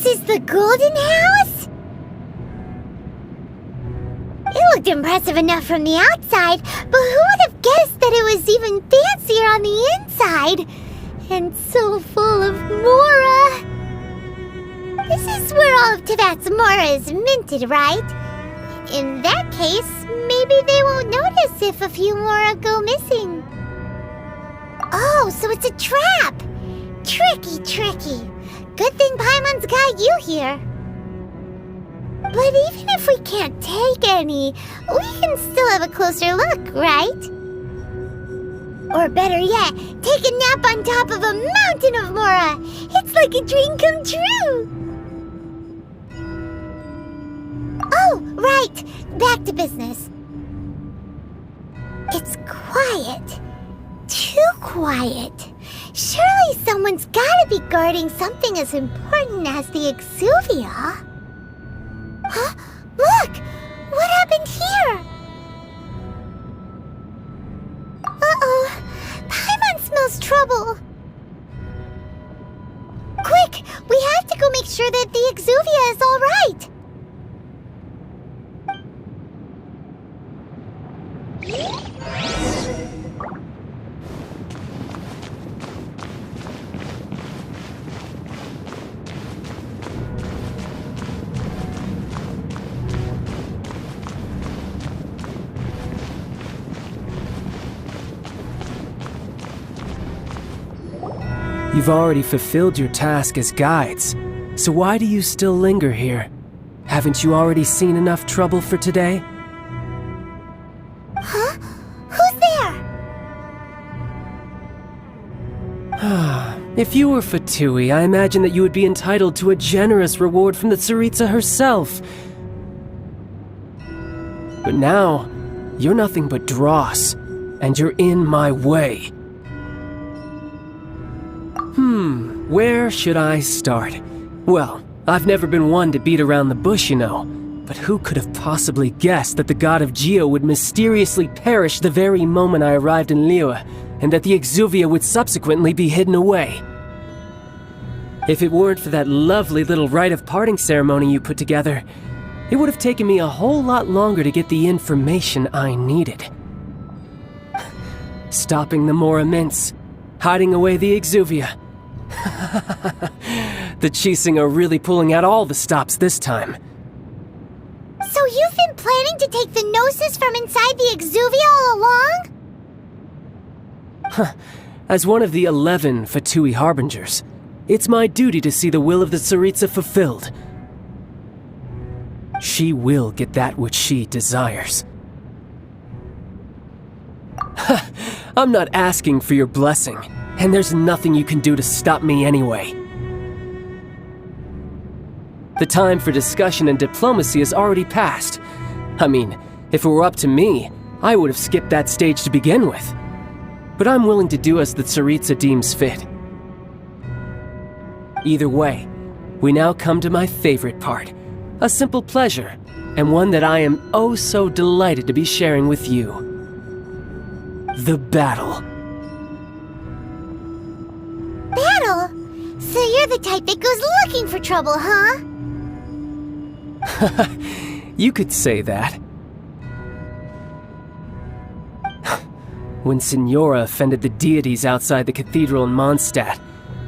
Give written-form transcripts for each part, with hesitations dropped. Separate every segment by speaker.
Speaker 1: This is the Golden House? It looked impressive enough from the outside, but who would have guessed that it was even fancier on the inside? And so full of Mora. This is where all of Teyvat's Mora is minted, right? In that case, maybe they won't notice if a few Mora go missing. Oh, so it's a trap! Tricky, tricky. Good thing Paimon's got you here. But even if we can't take any, we can still have a closer look, right? Or better yet, take a nap on top of a mountain of Mora. It's like a dream come true. Oh, right. Back to business. It's quiet. Too quiet. Surely someone's gotta be guarding something as important as the Exuvia. Huh? Look! What happened here? Uh-oh. Paimon smells trouble. Quick! We have to go make sure that the Exuvia is all right.
Speaker 2: You've already fulfilled your task as guides, so why do you still linger here? Haven't you already seen enough trouble for today?
Speaker 1: Huh? Who's there?
Speaker 2: If you were Fatui, I imagine that you would be entitled to a generous reward from the Tsaritsa herself. But now, you're nothing but dross, and you're in my way. Where should I start? Well, I've never been one to beat around the bush, you know. But who could have possibly guessed that the god of Geo would mysteriously perish the very moment I arrived in Liyue, and that the Exuvia would subsequently be hidden away? If it weren't for that lovely little rite of parting ceremony you put together, it would have taken me a whole lot longer to get the information I needed. Stopping the Mora Mints, hiding away the Exuvia. The Chising are really pulling out all the stops this time.
Speaker 1: So you've been planning to take the Gnosis from inside the Exuvia all along?
Speaker 2: As one of the 11 Fatui Harbingers, it's my duty to see the will of the Tsaritsa fulfilled. She will get that which she desires. I'm not asking for your blessing, and there's nothing you can do to stop me anyway. The time for discussion and diplomacy has already passed. I mean, if it were up to me, I would have skipped that stage to begin with. But I'm willing to do as the Tsaritsa deems fit. Either way, we now come to my favorite part. A simple pleasure, and one that I am oh so delighted to be sharing with you. The battle.
Speaker 1: Battle? So you're the type that goes looking for trouble, huh?
Speaker 2: You could say that. When Signora offended the deities outside the cathedral in Mondstadt,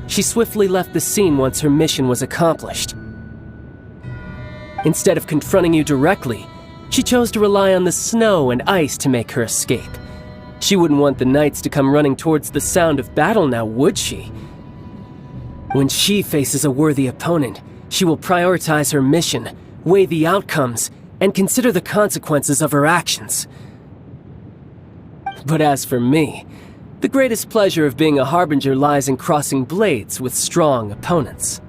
Speaker 2: she swiftly left the scene once her mission was accomplished. Instead of confronting you directly, she chose to rely on the snow and ice to make her escape. She wouldn't want the knights to come running towards the sound of battle now, would she? When she faces a worthy opponent, she will prioritize her mission, weigh the outcomes, and consider the consequences of her actions. But as for me, the greatest pleasure of being a Harbinger lies in crossing blades with strong opponents.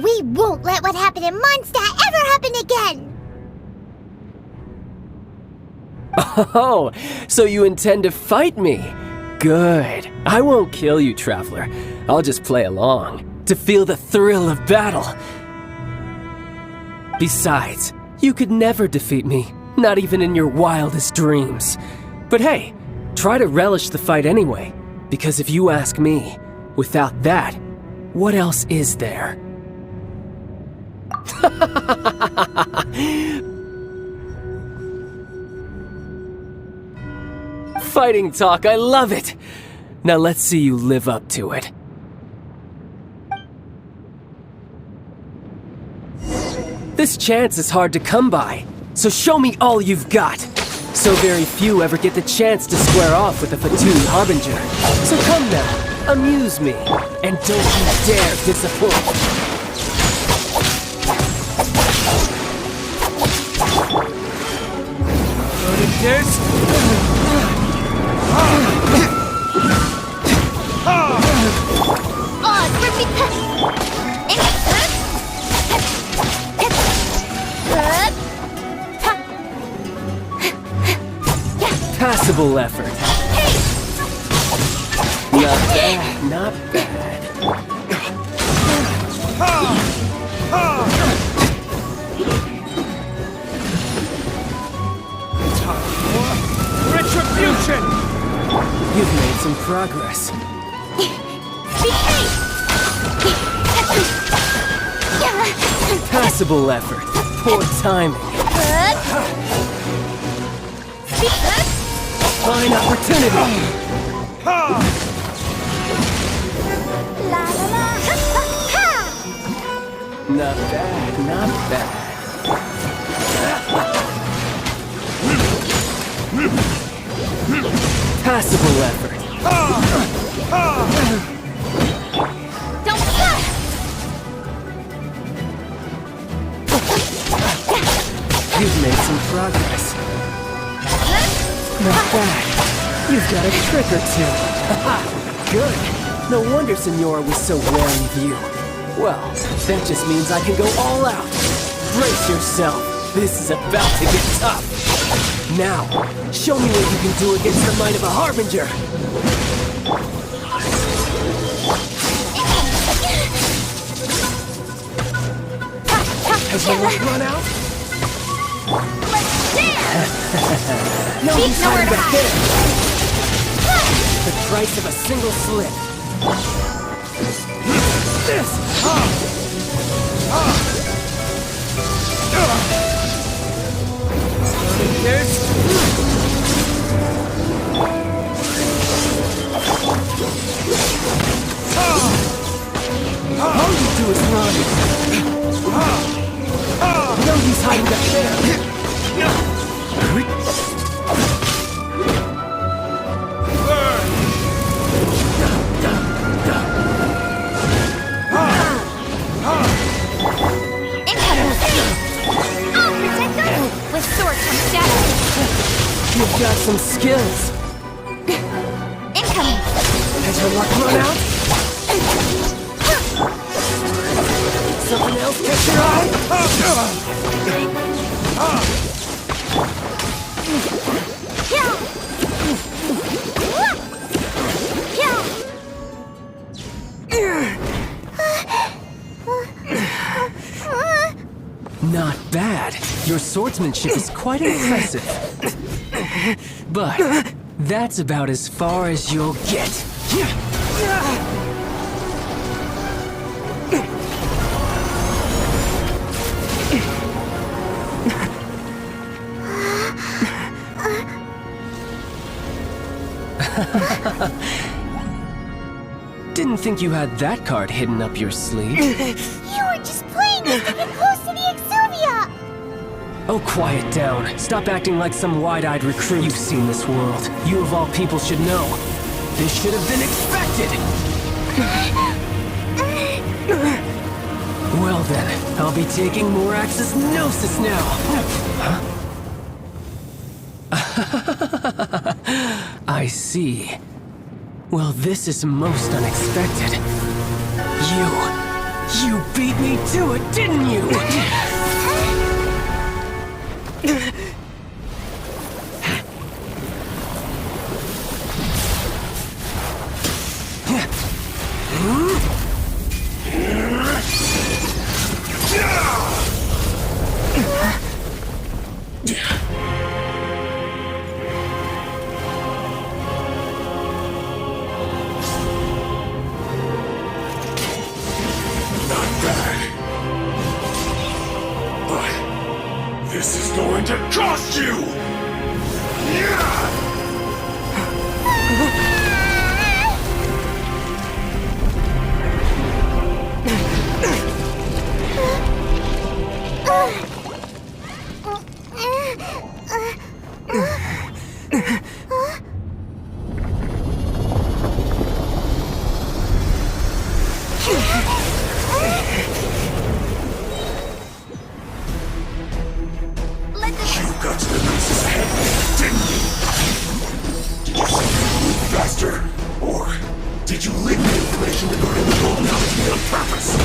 Speaker 1: We won't let what happened in Mondstadt ever happen again!
Speaker 2: Oh, so you intend to fight me? Good. I won't kill you, Traveler. I'll just play along, to feel the thrill of battle. Besides, you could never defeat me, not even in your wildest dreams. But hey, try to relish the fight anyway, because if you ask me, without that, what else is there? Fighting talk, I love it! Now let's see you live up to it. This chance is hard to come by, so show me all you've got. So very few ever get the chance to square off with a Fatui Harbinger. So come now, amuse me, and don't you dare disappoint. Passable effort. Not bad, not bad.
Speaker 3: Retribution!
Speaker 2: You've made some progress. Passable effort. Poor timing. Fine opportunity. Not bad, not bad. Passable effort. You've made some progress. Not bad. You've got a trick or two. Haha, good. No wonder Senora was so wary of you. Well, that just means I can go all out. Brace yourself. This is about to get tough. Now, show me what you can do against the might of a Harbinger. Has your luck run out? No use hiding back there. The price of a single slip. This! All you do is run. No use hiding back there. You've got some skills.
Speaker 1: Incoming!
Speaker 2: Has your luck run out? Something else catch your eye? Not bad. Your swordsmanship is quite impressive. But that's about as far as you'll get. Didn't think you had that card hidden up your sleeve.
Speaker 1: You were just playing it to get close to the Exuvia!
Speaker 2: Oh, quiet down. Stop acting like some wide-eyed recruit. You've seen this world. You of all people should know. This should have been expected! Well then, I'll be taking Morax's Gnosis now! Huh? I see. Well, this is most unexpected. You beat me to it, didn't you?
Speaker 3: you! You got to the Gnosis head, didn't you? Did you say you could move faster? Or did you leak the information regarding the golden alchemy on purpose?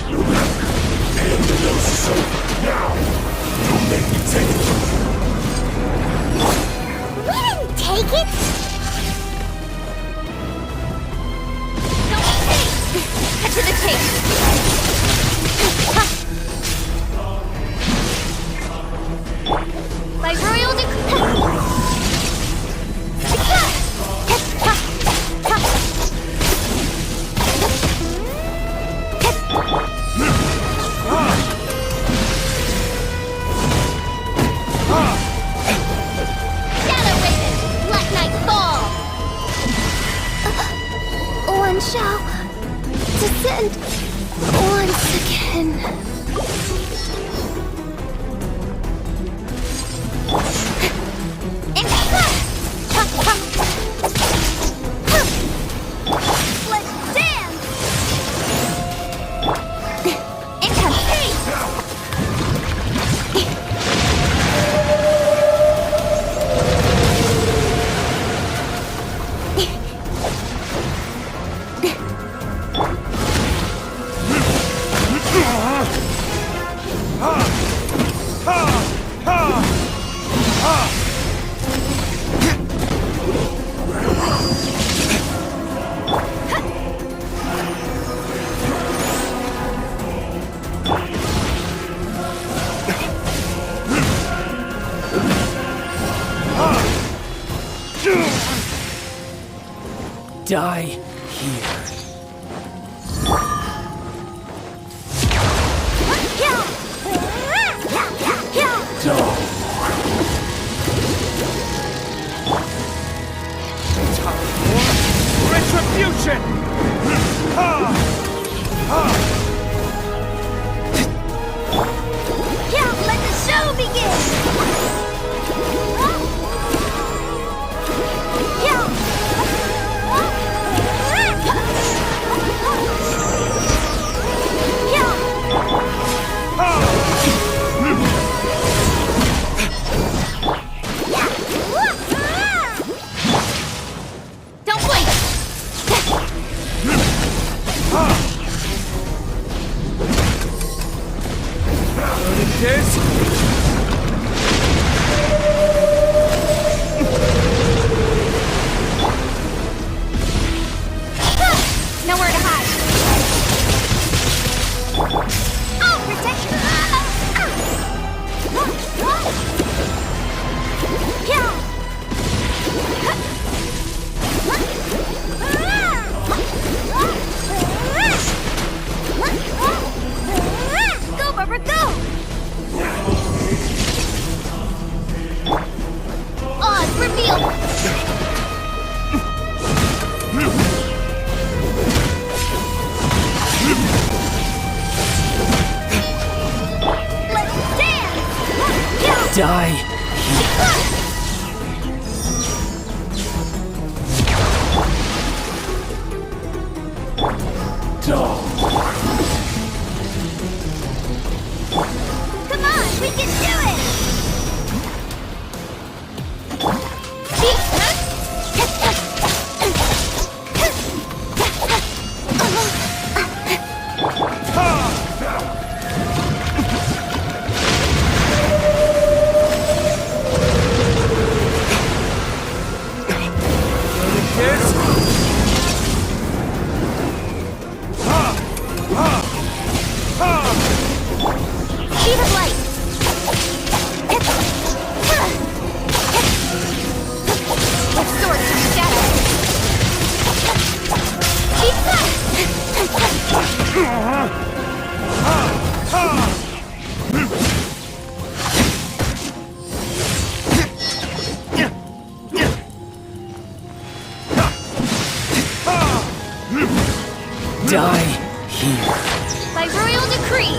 Speaker 3: No matter. And the Gnosis over. Now! Don't make me take it from you.
Speaker 1: We didn't take it!
Speaker 4: Don't think! Cut to the chase! By royal decree! Shadow Raven, let night fall!
Speaker 1: One shall descend once again.
Speaker 4: Let's dance! Incomplete!
Speaker 2: Die here.
Speaker 5: Retribution!
Speaker 4: Let the show begin! Don't blink!
Speaker 5: What it is?
Speaker 4: Nowhere to hide. I'll protect you. Go, Barbara, go! Odds revealed. Let's dance!
Speaker 2: Die here.
Speaker 4: Come on, we can do it!
Speaker 2: Die here.
Speaker 4: By royal decree.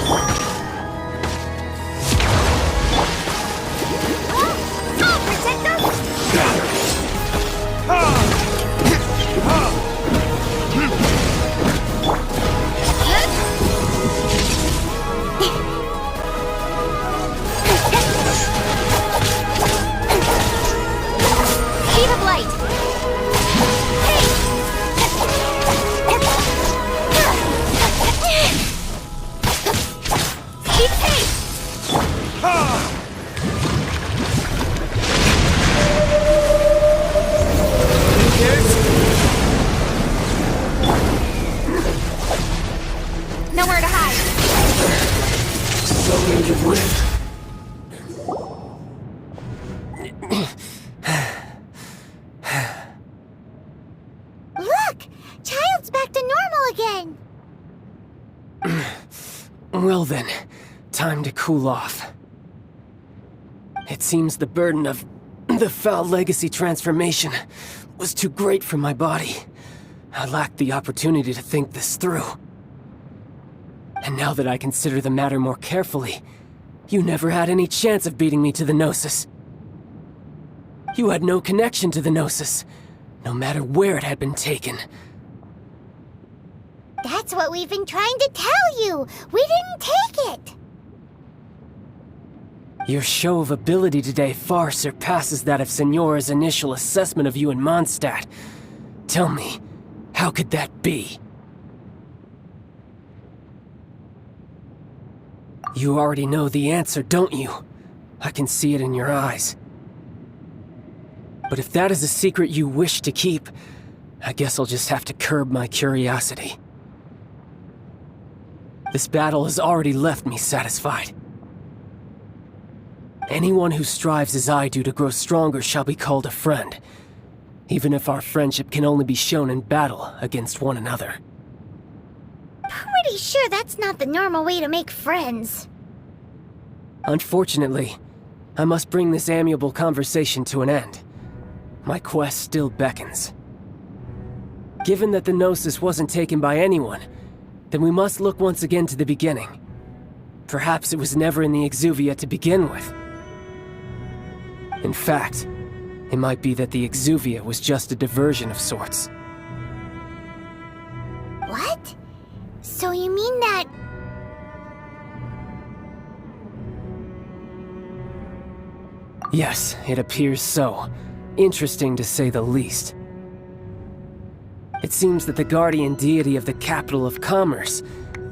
Speaker 4: I'll protect us. Sheet of light. Keep safe.
Speaker 5: Who cares?
Speaker 4: Nowhere to hide.
Speaker 3: So you've lived.
Speaker 1: Look! Childe's back to normal again!
Speaker 2: Well then, time to cool off. It seems the burden of the foul legacy transformation was too great for my body. I lacked the opportunity to think this through. And now that I consider the matter more carefully, you never had any chance of beating me to the Gnosis. You had no connection to the Gnosis, no matter where it had been taken.
Speaker 1: That's what we've been trying to tell you! We didn't take it!
Speaker 2: Your show of ability today far surpasses that of Signora's initial assessment of you in Mondstadt. Tell me, how could that be? You already know the answer, don't you? I can see it in your eyes. But if that is a secret you wish to keep, I guess I'll just have to curb my curiosity. This battle has already left me satisfied. Anyone who strives as I do to grow stronger shall be called a friend, even if our friendship can only be shown in battle against one another.
Speaker 1: Pretty sure that's not the normal way to make friends.
Speaker 2: Unfortunately, I must bring this amiable conversation to an end. My quest still beckons. Given that the Gnosis wasn't taken by anyone, then we must look once again to the beginning. Perhaps it was never in the Exuvia to begin with. In fact, it might be that the Exuvia was just a diversion of sorts.
Speaker 1: What? So you mean that...
Speaker 2: Yes, it appears so. Interesting to say the least. It seems that the guardian deity of the capital of commerce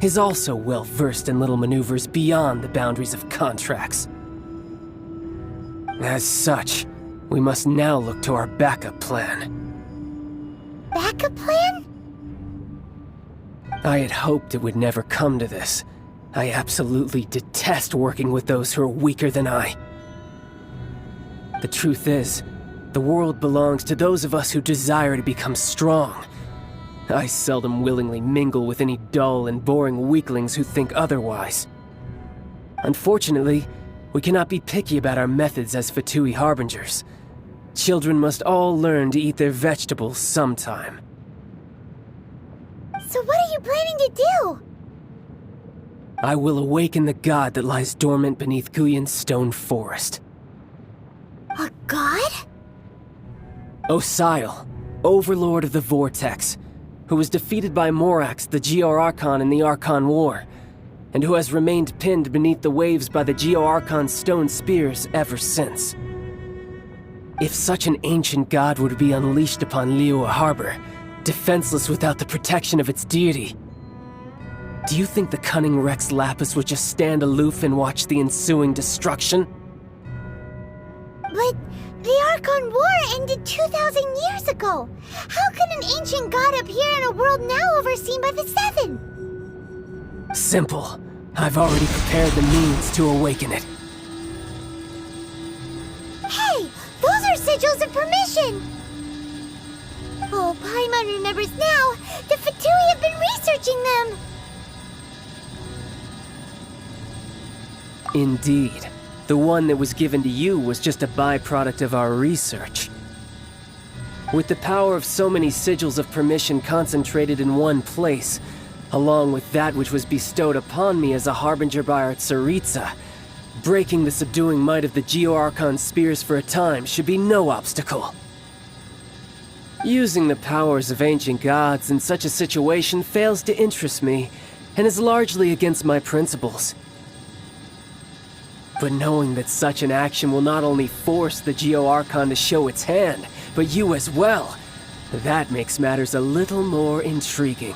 Speaker 2: is also well versed in little maneuvers beyond the boundaries of contracts. As such, we must now look to our backup plan.
Speaker 1: backup plan?
Speaker 2: I had hoped it would never come to this. I absolutely detest working with those who are weaker than I. The truth is, the world belongs to those of us who desire to become strong. I seldom willingly mingle with any dull and boring weaklings who think otherwise. Unfortunately, we cannot be picky about our methods as Fatui Harbingers. Children must all learn to eat their vegetables sometime.
Speaker 1: So what are you planning to do?
Speaker 2: I will awaken the god that lies dormant beneath Guyon's stone forest.
Speaker 1: A god?
Speaker 2: Osial, overlord of the Vortex, who was defeated by Morax, the Geo-Archon in the Archon War, and who has remained pinned beneath the waves by the Geo-Archon's stone spears ever since. If such an ancient god were to be unleashed upon Liyue Harbor, defenseless without the protection of its deity, do you think the cunning Rex Lapis would just stand aloof and watch the ensuing destruction?
Speaker 1: But the Archon War ended 2,000 years ago. How could an ancient god appear in a world now overseen by the Seven?
Speaker 2: Simple. I've already prepared the means to awaken it.
Speaker 1: Hey, those are sigils of permission! Oh, Paimon remembers now. The Fatui have been researching them.
Speaker 2: Indeed. The one that was given to you was just a byproduct of our research. With the power of so many sigils of permission concentrated in one place, along with that which was bestowed upon me as a harbinger by our Tsaritsa, breaking the subduing might of the Geo-Archon spears for a time should be no obstacle. Using the powers of ancient gods in such a situation fails to interest me, and is largely against my principles. But knowing that such an action will not only force the Geo-Archon to show its hand, but you as well, that makes matters a little more intriguing.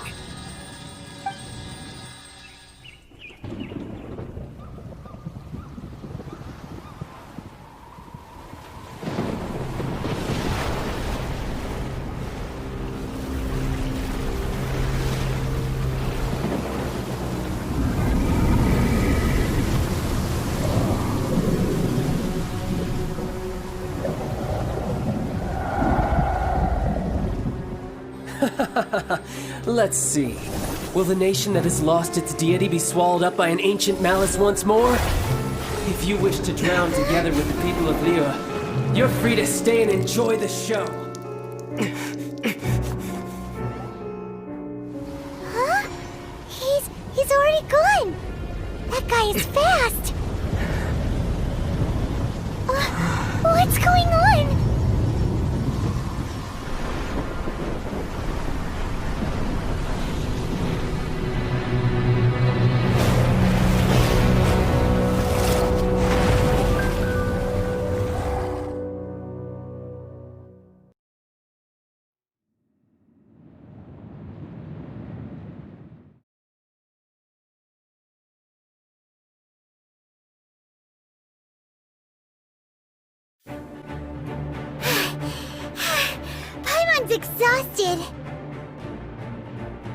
Speaker 2: Let's see. Will the nation that has lost its deity be swallowed up by an ancient malice once more? If you wish to drown together with the people of Liyue, you're free to stay and enjoy the show.
Speaker 1: Huh? He's already gone. That guy is fast. What's going on? Exhausted.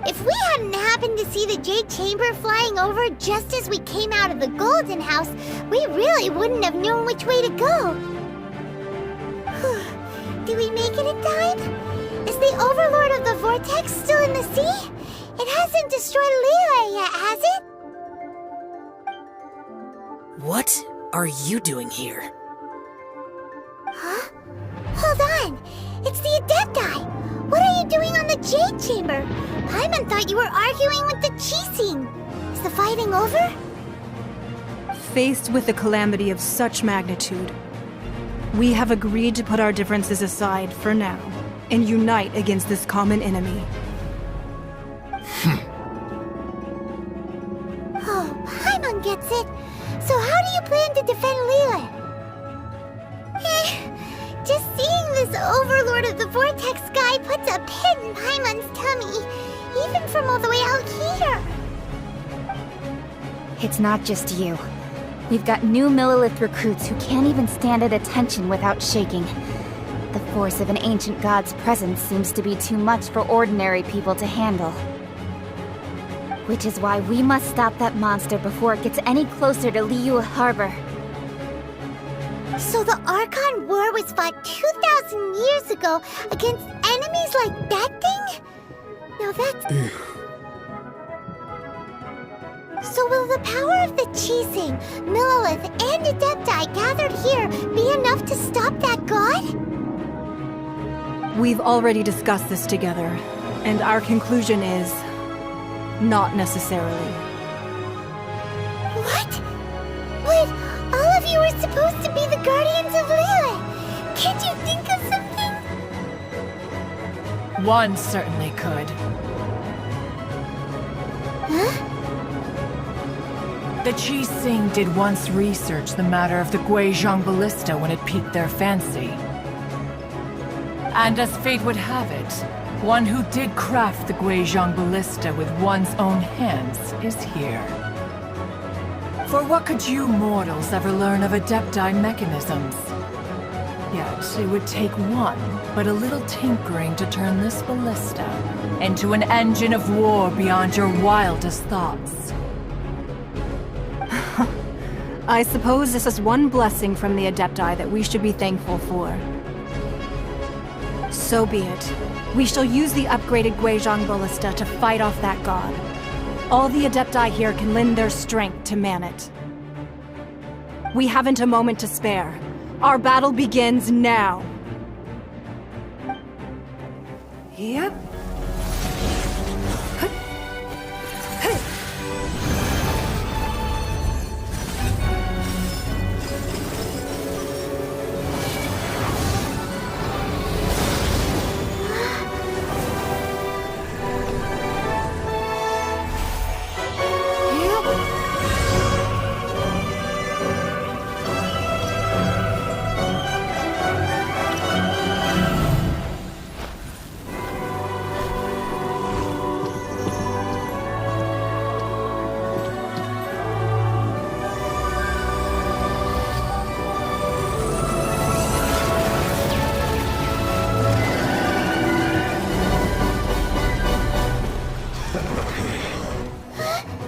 Speaker 1: If we hadn't happened to see the Jade Chamber flying over just as we came out of the Golden House, we really wouldn't have known which way to go. Do we make it in time? Is the Overlord of the Vortex still in the sea? It hasn't destroyed Liyue yet, has it?
Speaker 6: What are you doing here?
Speaker 1: Huh? Hold on! It's the Adepti! What are you doing on the Jade Chamber? Paimon thought you were arguing with the Chising. Is the fighting over?
Speaker 7: Faced with a calamity of such magnitude, we have agreed to put our differences aside for now and unite against this common enemy.
Speaker 1: Oh, Paimon gets it. So how do you plan to defend Liyue? Just seeing this Overlord of the Vortex guy puts a pit in Paimon's tummy, even from all the way out here.
Speaker 8: It's not just you. We've got new Millilith recruits who can't even stand at attention without shaking. The force of an ancient god's presence seems to be too much for ordinary people to handle. Which is why we must stop that monster before it gets any closer to Liyue Harbor.
Speaker 1: So the Archon War was fought 2,000 years ago against enemies like that thing? Now that's... So will the power of the Chising, Millilith, and Adepti gathered here be enough to stop that god?
Speaker 7: We've already discussed this together, and our conclusion is... not necessarily.
Speaker 1: What? But all of you were supposed to be the Guardians of Liyue! Can't you think of something?
Speaker 9: One certainly could.
Speaker 1: Huh?
Speaker 9: The Chising did once research the matter of the Guizhong Ballista when it piqued their fancy. And as fate would have it, one who did craft the Guizhong Ballista with one's own hands is here. For what could you mortals ever learn of Adepti mechanisms? Yet, it would take one, but a little tinkering to turn this ballista into an engine of war beyond your wildest thoughts.
Speaker 7: I suppose this is one blessing from the Adepti that we should be thankful for. So be it. We shall use the upgraded Guizhong Ballista to fight off that god. All the Adepti here can lend their strength to man it. We haven't a moment to spare. Our battle begins now. Yep.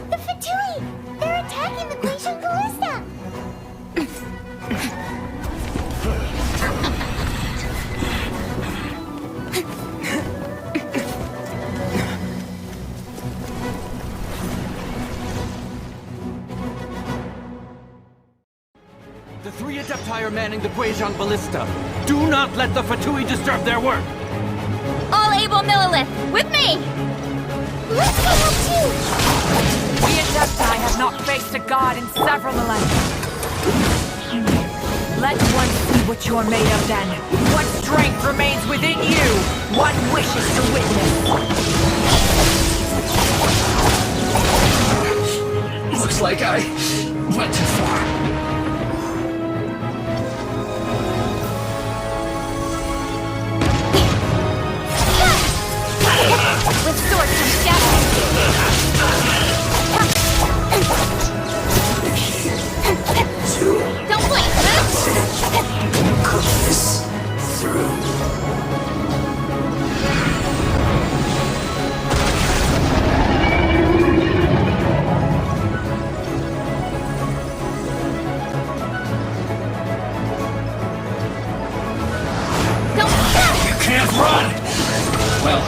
Speaker 1: The Fatui! They're attacking the Genshin Ballista!
Speaker 5: The 3 Adepti are manning the Guizhong Ballista. Do not let the Fatui disturb their work!
Speaker 4: All able Millilith, with me!
Speaker 1: Let's go up too!
Speaker 9: We Adepti have not faced a god in several millennia. Let one see what you're made of then. What strength remains within you? What wishes to witness?
Speaker 3: Looks like I went too far.
Speaker 4: With swords and don't blink, move!
Speaker 3: Cook this through. You can't run! Well,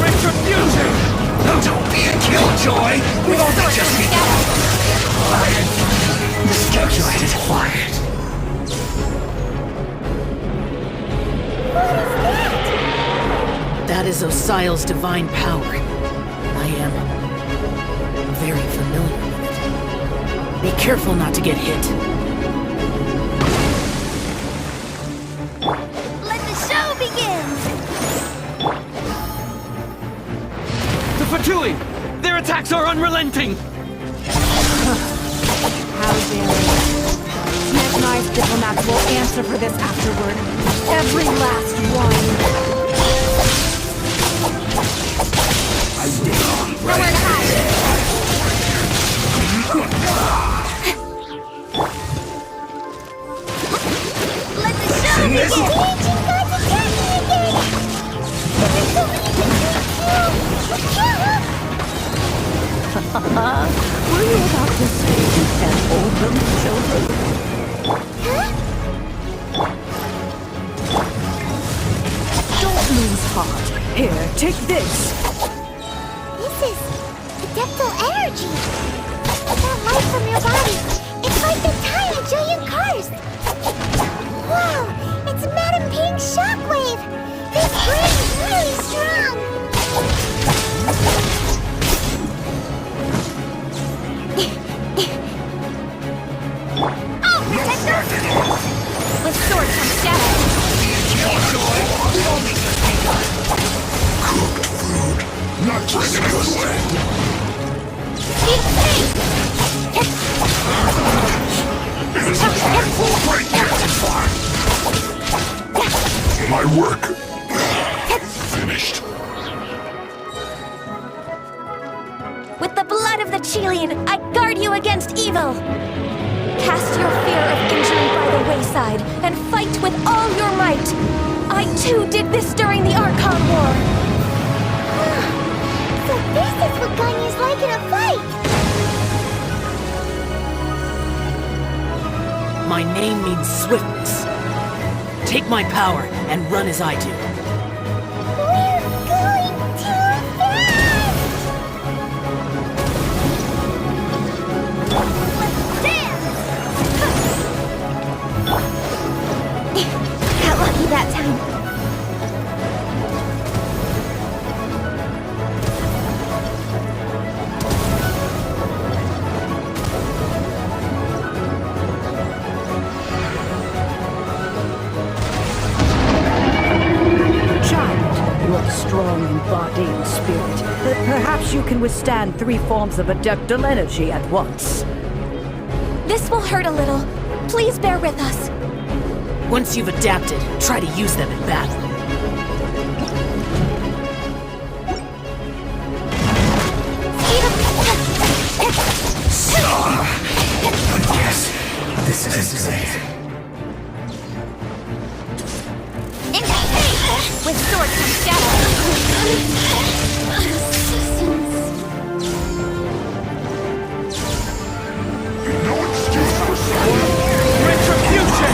Speaker 3: retribution! Don't be a killjoy! We won't just be quiet. Miscalculated. Quiet.
Speaker 6: That is Osial's divine power. I am very familiar with it. Be careful not to get hit.
Speaker 4: Let the show begin!
Speaker 5: The Fatui! Their attacks are unrelenting!
Speaker 7: How dare you? Smith and I's diplomats will answer for this afterward. Every last one.
Speaker 4: Nowhere to hide! Let the show begin!
Speaker 1: The ancient gods attacking again! There's so many
Speaker 10: Were you about to say you can't hold them, children? Don't lose heart. Here, take this.
Speaker 1: This is adeptal energy. That light from your body. It's like the tiny Julian cars. Whoa! It's Madame Ping's shockwave. This brain is really strong.
Speaker 4: Oh, protector! With swords from shadow.
Speaker 3: Cooked food, not just good. It's time for break Captain Farm. My work finished.
Speaker 4: With the blood of the Chilean, I guard you against evil! Cast your fear of injury by the wayside, and fight with all your might! I too did this during the Archon War!
Speaker 1: So this is what Ganya's like in a fight.
Speaker 6: My name means swiftness. Take my power and run as I do.
Speaker 1: We're going too fast.
Speaker 4: Dance!
Speaker 8: that time.
Speaker 10: Child, you are strong in body and spirit. Perhaps you can withstand 3 forms of adeptal energy at once.
Speaker 4: This will hurt a little. Please bear with us.
Speaker 6: Once you've adapted, try to use them in battle.
Speaker 3: Yes, this is it.
Speaker 8: With swords from shadow.
Speaker 3: No excuse for someone.
Speaker 5: Retribution!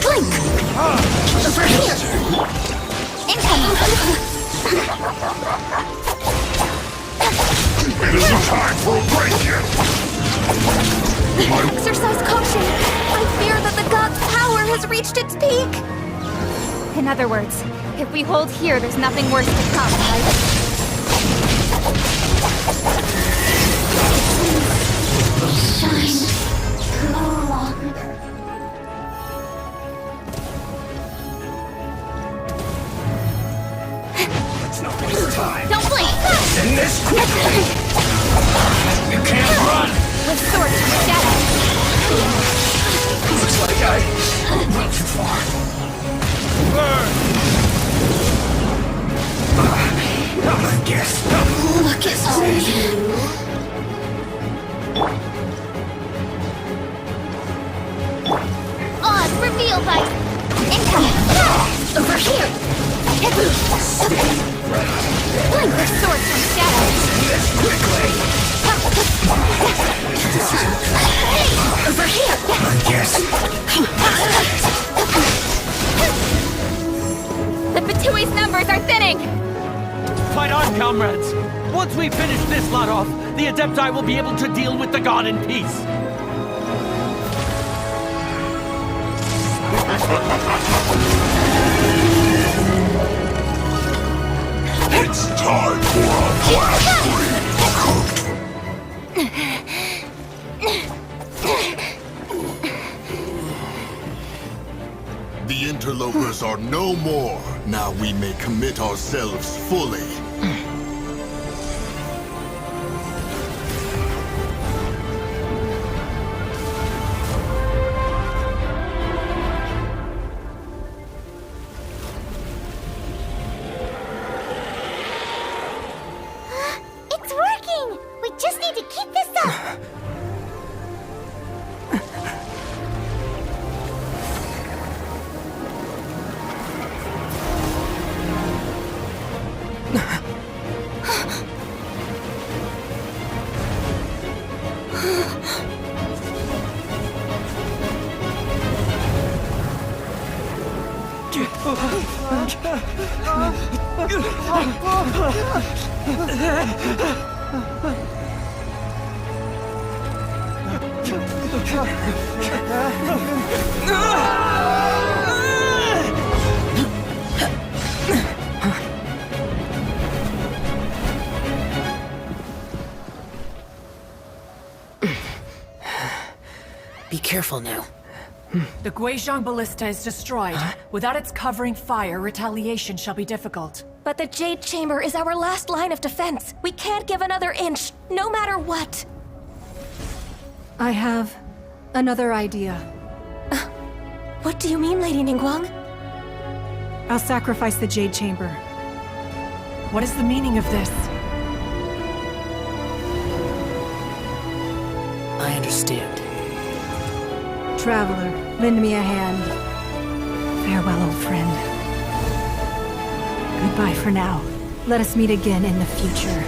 Speaker 8: Blink! Over here! Incoming!
Speaker 3: It isn't time for a break yet.
Speaker 4: Exercise caution. I fear that the god's power has reached its peak.
Speaker 8: In other words, if we hold here, there's nothing worse to come, right?
Speaker 3: Let's not waste time.
Speaker 8: Don't blink!
Speaker 3: End this quickly. You can't run.
Speaker 8: With swords from shadow.
Speaker 3: Looks like I went too far. I guess.
Speaker 8: Look at all you. Oz, reveal light! Incoming! Over here! Blink with swords from shadow!
Speaker 3: Quickly.
Speaker 8: Hey! Over here!
Speaker 3: I guess.
Speaker 8: The Fatui's numbers are thinning!
Speaker 5: Fight on, comrades! Once we finish this lot off, the Adepti will be able to deal with the god in peace.
Speaker 3: It's time for a flash The interlopers are no more. Now we may commit ourselves fully.
Speaker 1: It's working! We just need to keep this up!
Speaker 6: Be careful now.
Speaker 9: The Guizhong Ballista is destroyed. Without its covering fire, retaliation shall be difficult.
Speaker 4: But the Jade Chamber is our last line of defense. We can't give another inch, no matter what.
Speaker 7: I have another idea.
Speaker 4: What do you mean, Lady Ningguang?
Speaker 7: I'll sacrifice the Jade Chamber.
Speaker 9: What is the meaning of this?
Speaker 6: I understand.
Speaker 7: Traveler, lend me a hand. Farewell, old friend. Goodbye for now. Let us meet again in the future.